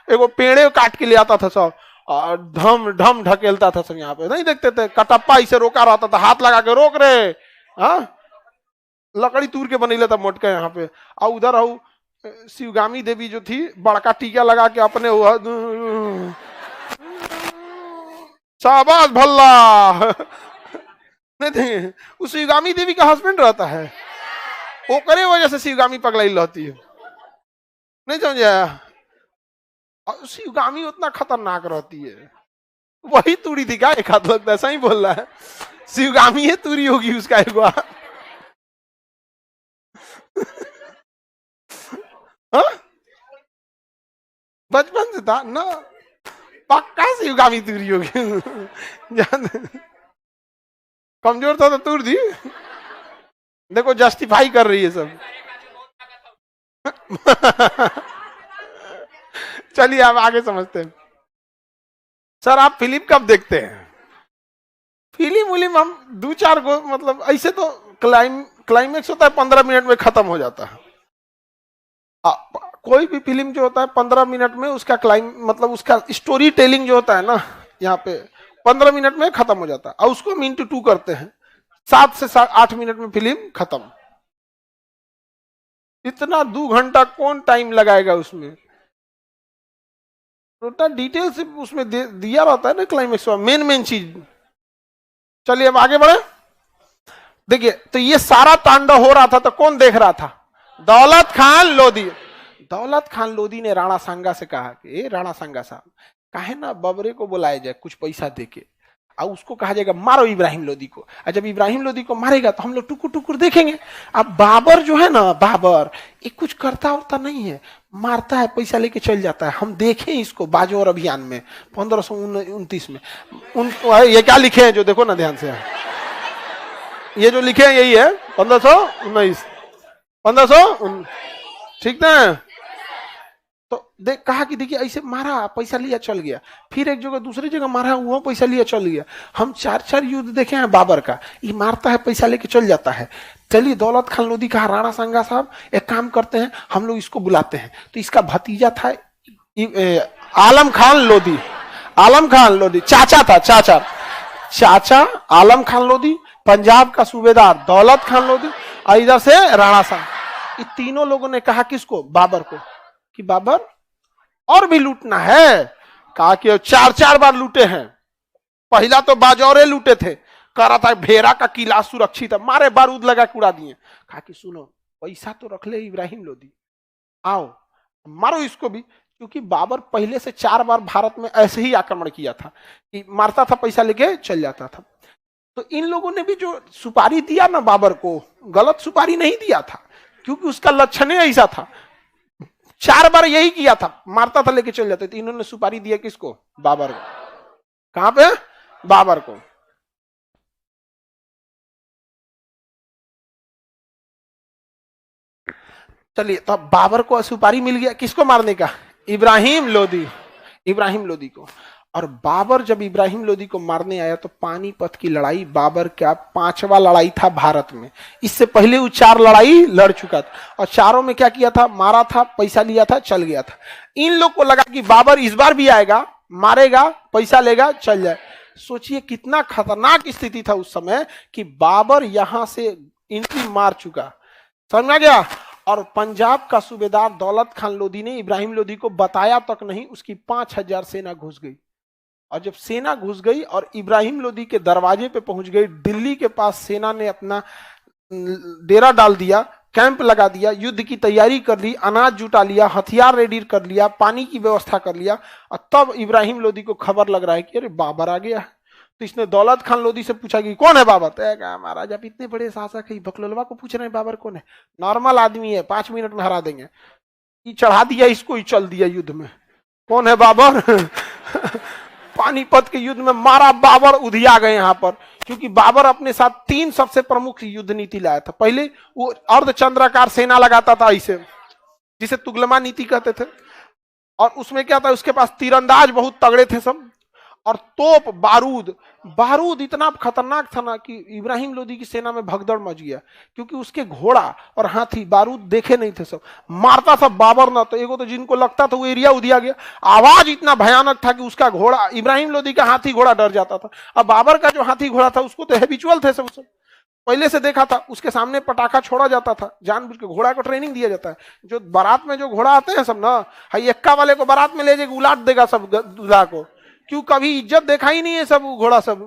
एगो पेड़े काट के ले आता था सब, धम ढम ढकेलता था सब। यहाँ पे नहीं देखते थे, कटप्पा इसे रोका रहता था, हाथ लगा के रोक रहे, हाँ लकड़ी तूर के बनी लेता मोटका यहाँ पे। और उधर आओ शिवगामी देवी जो थी, बड़का टीका लगा के अपने शाबाश भल्ला नहीं, उस शिवगामी देवी का हस्बैंड रहता है, वो करे वजह से शिवगामी पगलाई रहती है। नहीं समझा? शिवगामी उतना खतरनाक रहती है, वही तुड़ी थी क्या? एक हाथ लगता है, सही बोल रहा है, शिवगामी है तुरी होगी उसका एक बार। बचपन से था ना, पक्का शिवगामी तुरी होगी। कमजोर था तो तुर दी। देखो जस्टिफाई कर रही है सब। चलिए अब आगे समझते हैं। सर आप फिल्म कब देखते हैं? फिल्म हम 2-4 गो, मतलब ऐसे तो क्लाइमेक्स होता है 15 मिनट में खत्म हो जाता है। कोई भी फिल्म जो होता है 15 मिनट में उसका मतलब उसका स्टोरी टेलिंग जो होता है ना, यहाँ पे 15 मिनट में खत्म हो जाता है। और उसको हम इंटू 2 करते हैं, 7 से 8 मिनट में फिल्म खत्म। इतना 2 घंटा कौन टाइम लगाएगा उसमें? टोटल डिटेल से उसमें दिया रहता है ना क्लाइमेक्स में, मेन चीज। चलिए अब आगे बढ़े। देखिए तो ये सारा तांडव हो रहा था, तो कौन देख रहा था? दौलत खान लोदी। दौलत खान लोदी ने राणा सांगा से कहा कि ए राणा सांगा साहब, काहे ना बबरे को बुलाया जाए कुछ पैसा देके, और उसको कहा जाएगा मारो इब्राहिम लोदी को। और जब इब्राहिम लोदी को मारेगा तो हम लोग टुकुर टुकुर देखेंगे। अब बाबर जो है ना, बाबर ये कुछ करता होता नहीं है, मारता है, पैसा लेके चल जाता है। हम देखें इसको बाजौर अभियान में 1529 में। ये क्या लिखे हैं जो देखो ना ध्यान से, ये जो लिखे हैं यही है 1519, 1519, ठीक ना? तो देख कहा कि देखिए ऐसे मारा, पैसा लिया चल गया। फिर एक जगह दूसरी जगह मारा, वो पैसा लिया चल गया। हम 4 युद्ध देखे हैं बाबर का, ये मारता है पैसा लेके चल जाता है। चलिए दौलत खान लोदी कहा राणा सांगा साहब एक काम करते हैं, हम लोग इसको बुलाते हैं। तो इसका भतीजा था आलम खान लोदी। आलम खान लोदी चाचा था, चाचा आलम खान लोदी, पंजाब का सूबेदार दौलत खान लोदी, और इधर से राणा सांगा। ये तीनों लोगों ने कहा किसको? बाबर को, कि बाबर और भी लूटना है। कहा कि 4-4 बार लूटे हैं। पहला तो बाजौरे लूटे थे, कह रहा था भेरा का किला सुरक्षित है, मारे बारूद लगा के उड़ा दिए। कहा कि सुनो, पैसा तो रख ले इब्राहिम लोदी, आओ मारो इसको भी। क्योंकि बाबर पहले से 4 बार भारत में ऐसे ही आक्रमण किया था कि मारता था, पैसा लेके चल जाता था। तो इन लोगों ने भी जो सुपारी दिया ना बाबर को, गलत सुपारी नहीं दिया था, क्योंकि उसका लक्षण ऐसा था। 4 बार यही किया था, मारता था लेके चल जाते थे। इन्होंने सुपारी दिया किसको? बाबर को। कहां पे? बाबर को। चलिए, तो बाबर को सुपारी मिल गया, किसको मारने का? इब्राहिम लोदी। इब्राहिम लोदी को। और बाबर जब इब्राहिम लोदी को मारने आया तो पानीपत की लड़ाई बाबर का 5वां लड़ाई था भारत में। इससे पहले वो 4 लड़ाई लड़ चुका था, और चारों में क्या किया था? मारा था, पैसा लिया था, चल गया था। इन लोग को लगा कि बाबर इस बार भी आएगा, मारेगा, पैसा लेगा, चल जाए। सोचिए कितना खतरनाक स्थिति था उस समय कि बाबर यहां से एंट्री मार चुका, समझ में आ गया। और पंजाब का सूबेदार दौलत खान लोदी ने इब्राहिम लोदी को बताया तक नहीं, उसकी 5000 सेना घुस गई। और जब सेना घुस गई और इब्राहिम लोदी के दरवाजे पे पहुंच गई, दिल्ली के पास सेना ने अपना डेरा डाल दिया, कैंप लगा दिया, युद्ध की तैयारी कर ली, अनाज जुटा लिया, हथियार रेडी कर लिया, पानी की व्यवस्था कर लिया। और तब इब्राहिम लोदी को खबर लग रहा है कि अरे बाबर आ गया है। तो इसने दौलत खान लोदी से पूछा कि कौन है बाबर? तो महाराज आप इतने बड़े शासक है, बकलोलवा को पूछ रहे हैं बाबर कौन है? नॉर्मल आदमी है, 5 मिनट में हरा देंगे। चढ़ा दिया इसको, ही चल दिया युद्ध में। कौन है बाबर? पानीपत के युद्ध में मारा बाबर, उधिया गए यहां पर। क्योंकि बाबर अपने साथ 3 सबसे प्रमुख युद्ध नीति लाया था। पहले वो अर्धचंद्राकार सेना लगाता था ऐसे, जिसे तुगलमा नीति कहते थे। और उसमें क्या था, उसके पास तीरंदाज बहुत तगड़े थे सब, और तोप बारूद इतना खतरनाक था ना कि इब्राहिम लोदी की सेना में भगदड़ मच गया। क्योंकि उसके घोड़ा और हाथी बारूद देखे नहीं थे, सब मारता था बाबर ना। तो एगो तो जिनको लगता था वो एरिया उदिया गया। आवाज इतना भयानक था कि उसका घोड़ा, इब्राहिम लोदी का हाथी घोड़ा डर जाता था। अब बाबर का जो हाथी घोड़ा था उसको तो हैबिचुअल थे सब, पहले से देखा था। उसके सामने पटाखा छोड़ा जाता था, जानबूझ के घोड़ा को ट्रेनिंग दिया जाता है। जो बारात में जो घोड़ा आते हैं सब ना, हाई एक्का वाले को बारात में ले जाके उलाट देगा सब दूल्हा को। क्यों? कभी इज्जत देखा ही नहीं है सब घोड़ा सब,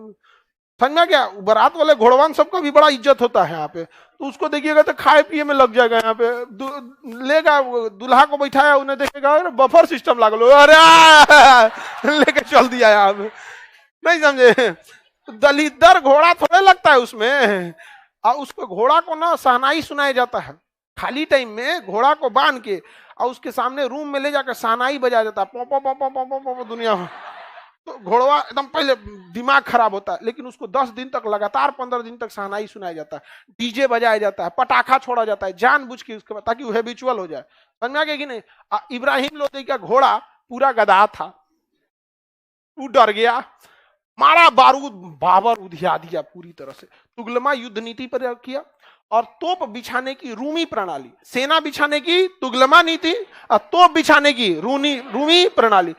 समझा क्या? बारात वाले घोड़वान सबका भी बड़ा इज्जत होता है यहाँ पे। तो उसको देखिएगा तो खाए पिए में लग जाएगा यहाँ पे। लेगा दूल्हा को बैठाया, उन्हें देखेगा अरे बफर सिस्टम लागल, अरे लेके चल दिया यहाँ पे, नहीं समझे? दलिद्दर घोड़ा थोड़े लगता है उसमें। और उसको घोड़ा को ना शहनाई सुनाया जाता है खाली टाइम में, घोड़ा को बांध के और उसके सामने रूम में ले जाकर शहनाई बजाया जाता है, पो पो पो पो पो पो दुनिया में। तो घोड़वा एकदम पहले दिमाग खराब होता है, लेकिन उसको 10 दिन तक लगातार 15 दिन तक शहनाई सुनाया जाता है, डीजे बजाया जाता है, पटाखा छोड़ा जाता है जानबूझ के उसके बाद, ताकि वो हैबिचुअल हो जाए। समझ में आ गया कि नहीं? इब्राहिम लोदी का घोड़ा पूरा गधा था, वो डर गया, मारा बारूद, बाबर उधिया दिया पूरी तरह से। तुगलमा युद्ध नीति पर किया, और तोप बिछाने की रूमी प्रणाली, सेना बिछाने की तुगलमा नीति और तोप बिछाने की रूमी प्रणाली,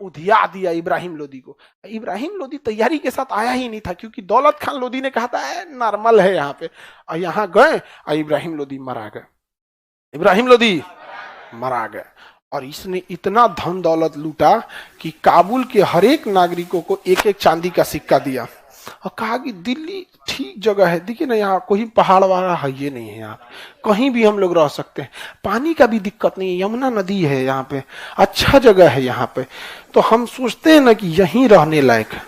उधिया दिया इब्राहिम लोदी को। इब्राहिम लोदी तैयारी के साथ आया ही नहीं था, क्योंकि दौलत खान लोदी ने कहा था नॉर्मल है यहाँ पे। और यहाँ गए और इब्राहिम लोदी मरा गए, इब्राहिम लोदी मरा गए। और इसने इतना धन दौलत लूटा कि काबुल के हर एक नागरिकों को 1-1 चांदी का सिक्का दिया, और कहा कि दिल्ली ठीक जगह है, देखिए ना यहाँ कोई पहाड़ वाला है ये नहीं है, यहाँ कहीं भी हम लोग रह सकते हैं, पानी का भी दिक्कत नहीं है, यमुना नदी है यहाँ पे, अच्छा जगह है यहाँ पे। तो हम सोचते हैं ना कि यहीं रहने लायक है।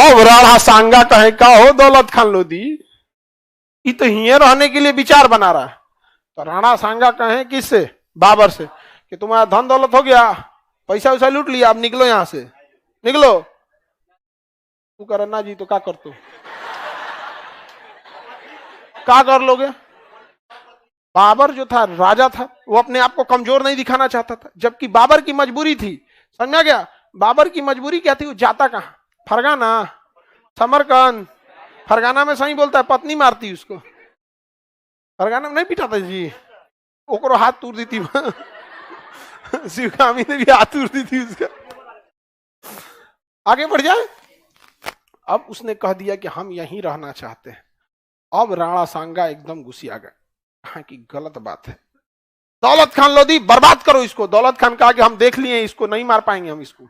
अब राणा सांगा कहे का हो दौलत खान लोदी, ये तो यहीं रहने के लिए विचार बना रहा है। तो राणा सांगा कहे किससे? बाबर से, कि तुम्हारा धन दौलत हो गया, पैसा वैसा लूट लिया, अब निकलो यहां से, निकलो। तू कर ना जी, तो क्या कर, तू क्या कर लोगे? बाबर जो था राजा था, वो अपने आप को कमजोर नहीं दिखाना चाहता था, जबकि बाबर की मजबूरी थी। समझा गया? बाबर की मजबूरी क्या थी? वो जाता कहां? फरगाना, समरकंद। फरगाना में सही बोलता है, पत्नी मारती उसको, फरगाना में नहीं पिटाता जी, ओकरो हाथ तोड़ दी थी शिवगामी ने भी हाथ तोड़ दी थी उसका। आगे बढ़ जाए। अब उसने कह दिया कि हम यहीं रहना चाहते हैं। अब राणा सांगा एकदम गुस्सिया गए, कहा कि गलत बात है। दौलत खान लोधी बर्बाद करो इसको। दौलत खान कहा कि हम देख लिए इसको, नहीं मार पाएंगे हम इसको।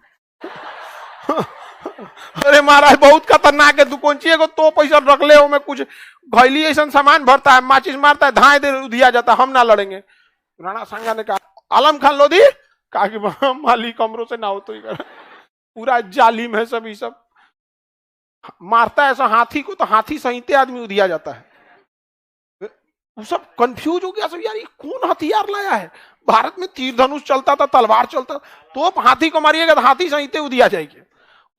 अरे महाराज बहुत खतरनाक है, तू कौन ची को तो पैसा रख ले हो, मैं कुछ घैली ऐसा सामान भरता है, माचिस मारता है, धाए दे दिया जाता है, हम ना लड़ेंगे। राणा सांगा ने कहा, आलम खान लोधी कहा कि मालिक कमरों से ना हो तो पूरा जालिम है सब, ये सब मारता है ऐसा हाथी को, तो हाथी सहित आदमी उधिया जाता है। वो सब कंफ्यूज हो गया सब, यार ये कौन हथियार लाया है? भारत में तीर धनुष चलता था, तलवार चलता, तो हाथी को मारिएगा तो हाथी सहित उधिया जाएगी।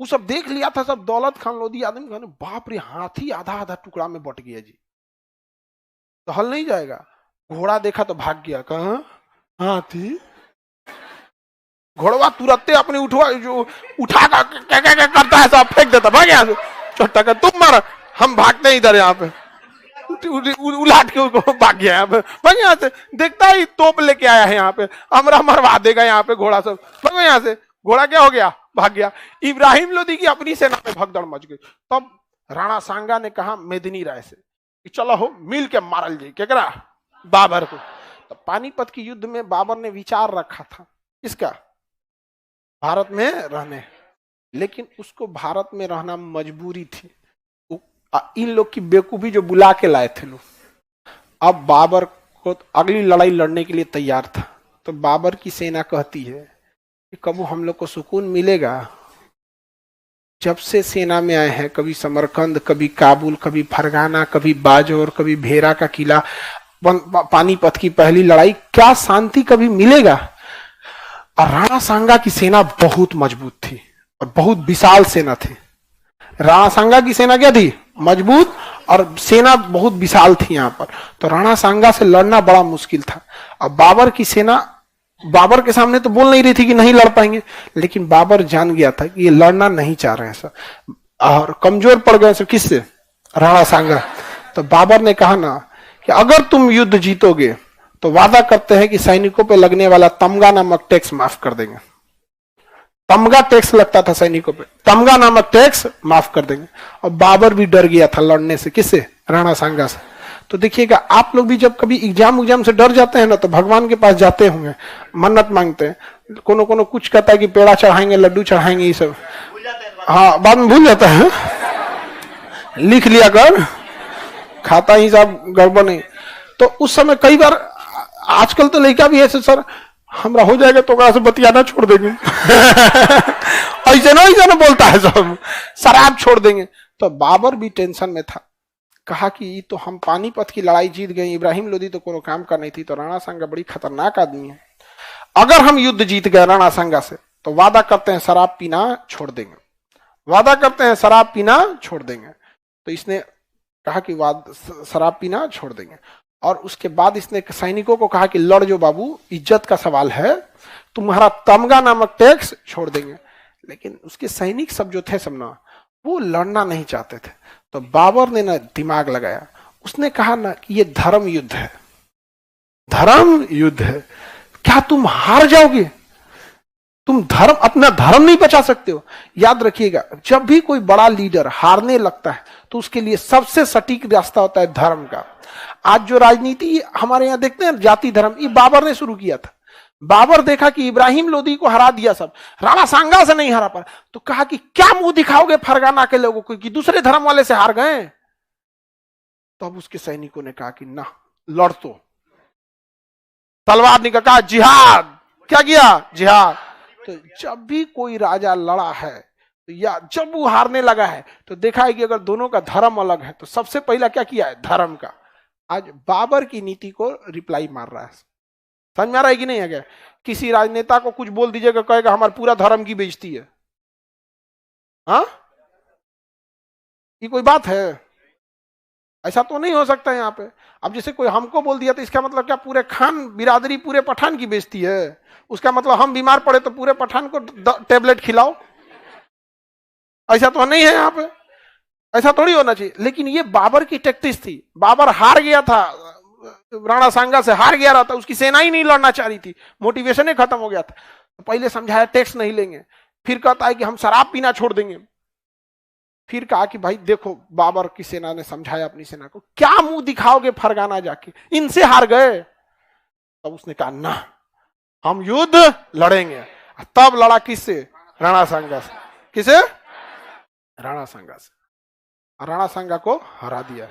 वो सब देख लिया था सब। दौलत खान लोधी आदमी कहने, बाप रे हाथी आधा आधा टुकड़ा में बट गया जी, तो हल नहीं जाएगा। घोड़ा देखा तो भाग गया। कहा हाथी? घोड़वा तुरंत अपने उठवा जो उठा क्या करता है सब फेंक देता, भाग यहाँ से, छोटा का तुम मारा, हम भागते हैं इधर, यहाँ पे उलाट के उसको भाग गया यहाँ पे, भाग यहाँ से, देखता ही तोप लेके आया है यहाँ पे, हमरा मरवा देगा यहाँ पे घोड़ा सब, भागो यहाँ से। घोड़ा क्या हो गया? भाग गया। इब्राहिम लोधी की अपनी सेना में भगदड़ मच गई। तब राणा सांगा ने कहा मेदिनी राय से कि चलो हो मिल के मारल जाए, क्या करा? बाबर को। तो पानीपत के युद्ध में बाबर ने विचार रखा था इसका, भारत में रहने, लेकिन उसको भारत में रहना मजबूरी थी। इन लोग की बेवकूफी जो बुला के लाए थे लोग। अब बाबर को अगली लड़ाई लड़ने के लिए तैयार था। तो बाबर की सेना कहती है कि कब हम लोग को सुकून मिलेगा? जब से सेना में आए हैं, कभी समरकंद, कभी काबुल, कभी फरगाना, कभी बाजौर, कभी भेरा का किला, पानीपत की पहली लड़ाई, क्या शांति कभी मिलेगा? और राणा सांगा की सेना बहुत मजबूत थी और बहुत विशाल सेना थी। राणा सांगा की सेना क्या थी? मजबूत, और सेना बहुत विशाल थी यहाँ पर। तो राणा सांगा से लड़ना बड़ा मुश्किल था। और बाबर की सेना बाबर के सामने तो बोल नहीं रही थी कि नहीं लड़ पाएंगे, लेकिन बाबर जान गया था कि ये लड़ना नहीं चाह रहे हैं सब, और कमजोर पड़ गए सब। किससे? राणा सांगा। तो बाबर ने कहा ना कि अगर तुम युद्ध जीतोगे तो वादा करते हैं कि सैनिकों पे लगने वाला तमगा नामक टैक्स माफ कर देंगे। तमगा टैक्स लगता था सैनिकों पे, तमगा नामक टैक्स माफ कर देंगे। और बाबर भी डर गया था लड़ने से। किससे? राणा सांगा से। तो देखिएगा, आप लोग भी जब कभी एग्जाम से डर जाते हैं ना, तो भगवान के पास जाते होंगे, मन्नत मांगते हैं। कोनो कोनो कुछ कहता है कि पेड़ा चढ़ाएंगे, लड्डू चढ़ाएंगे, ये सब हाँ बाद में भूल जाता है। लिख लिया कर, खाता ही साहब गड़बड़ नहीं। तो उस समय कई बार, आजकल तो लड़का भी ऐसे, सर हमरा हो जाएगा तो से बतियाना छोड़ देंगे। ऐसे ना बोलता है सब, शराब छोड़ देंगे। तो बाबर भी टेंशन में था। कहा कि तो हम पानीपत की लड़ाई जीत गए, इब्राहिम लोधी तो कोनो काम का नहीं थी, तो राणा सांगा बड़ी खतरनाक आदमी है। अगर हम युद्ध जीत गए राणा सांगा से तो वादा करते हैं शराब पीना छोड़ देंगे, वादा करते हैं शराब पीना छोड़ देंगे। तो इसने कहा कि शराब पीना छोड़ देंगे। और उसके बाद इसने सैनिकों को कहा कि लड़ जो बाबू, इज्जत का सवाल है, तुम्हारा तमगा नामक टैक्स छोड़ देंगे। लेकिन उसके सैनिक सब जो थे सब ना, वो लड़ना नहीं चाहते थे। तो बाबर ने ना दिमाग लगाया, उसने कहा ना कि ये धर्म युद्ध है, धर्म युद्ध है, क्या तुम हार जाओगे? तुम अपना धर्म नहीं बचा सकते हो? याद रखिएगा, जब भी कोई बड़ा लीडर हारने लगता है तो उसके लिए सबसे सटीक रास्ता होता है धर्म का। आज जो राजनीति हमारे यहाँ देखते हैं, जाति धर्म, ये बाबर ने शुरू किया था। बाबर देखा कि इब्राहिम लोधी को हरा दिया सब, राणा सांगा से नहीं हरा पाया, तो कहा कि क्या मुंह दिखाओगे फरगाना के लोगों को कि दूसरे धर्म वाले से हार गए? तब तो उसके सैनिकों ने कहा कि ना, लड़ तो, तलवार निकाल, कहा जिहाद। क्या किया? जिहाद। तो जब भी कोई राजा लड़ा है, तो या जब वो हारने लगा है, तो देखा है कि अगर दोनों का धर्म अलग है तो सबसे पहला क्या किया है? धर्म का। आज बाबर की नीति को रिप्लाई मार रहा है। समझ में आ रहा है कि नहीं? है क्या? किसी राजनेता को कुछ बोल दीजिएगा, कहेगा हमारे पूरा धर्म की बेइज्जती है। हाँ, ये कोई बात है? ऐसा तो नहीं हो सकता यहाँ पे। अब जैसे कोई हमको बोल दिया तो इसका मतलब क्या पूरे खान बिरादरी, पूरे पठान की बेइज्जती है? उसका मतलब हम बीमार पड़े तो पूरे पठान को टेबलेट खिलाओ? ऐसा तो नहीं है यहाँ पे, ऐसा थोड़ी होना चाहिए। लेकिन ये बाबर की टैक्टिस थी। बाबर हार गया था, राणा सांगा से हार गया रहा था, उसकी सेना ही नहीं लड़ना चाह रही थी, मोटिवेशन ही खत्म हो गया था। तो पहले समझाया टैक्स नहीं लेंगे, फिर कहता है कि हम शराब पीना छोड़ देंगे। फिर कहा कि भाई देखो, बाबर की सेना ने समझाया अपनी सेना को, क्या मुंह दिखाओगे फरगाना जाके, इनसे हार गए। तब उसने कहा ना, हम युद्ध लड़ेंगे। तब लड़ा किससे? राणा सांगा से। किसे? राणा सांगा से। राणा सांगा को हरा दिया।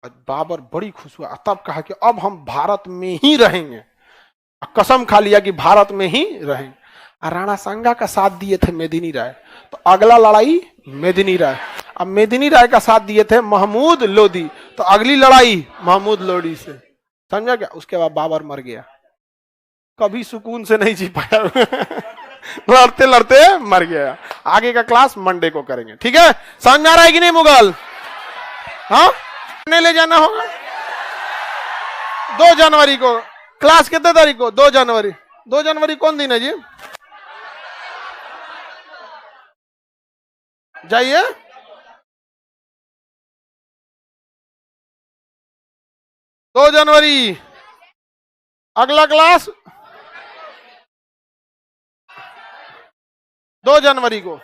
बाबर बड़ी खुश हुआ, तब कहा कि अब हम भारत में ही रहेंगे, कसम खा लिया कि भारत में ही रहेंगे। राणा सांगा का साथ दिए थे मेदिनी राय, तो अगला लड़ाई मेदिनी राय। अब मेदिनी राय का साथ दिए थे महमूद लोदी, तो अगली लड़ाई महमूद लोदी से। समझा क्या? उसके बाद बाबर मर गया, कभी सुकून से नहीं जी पाया लड़ते लड़ते मर गया। आगे का क्लास मंडे को करेंगे, ठीक है? समझ में आ रहा है कि नहीं मुगल? हाँ, ले जाना होगा 2 जनवरी को। क्लास कितने तारीख को? 2 जनवरी। 2 जनवरी कौन दिन है जी? जाइए। दो जनवरी अगला क्लास 2 जनवरी को।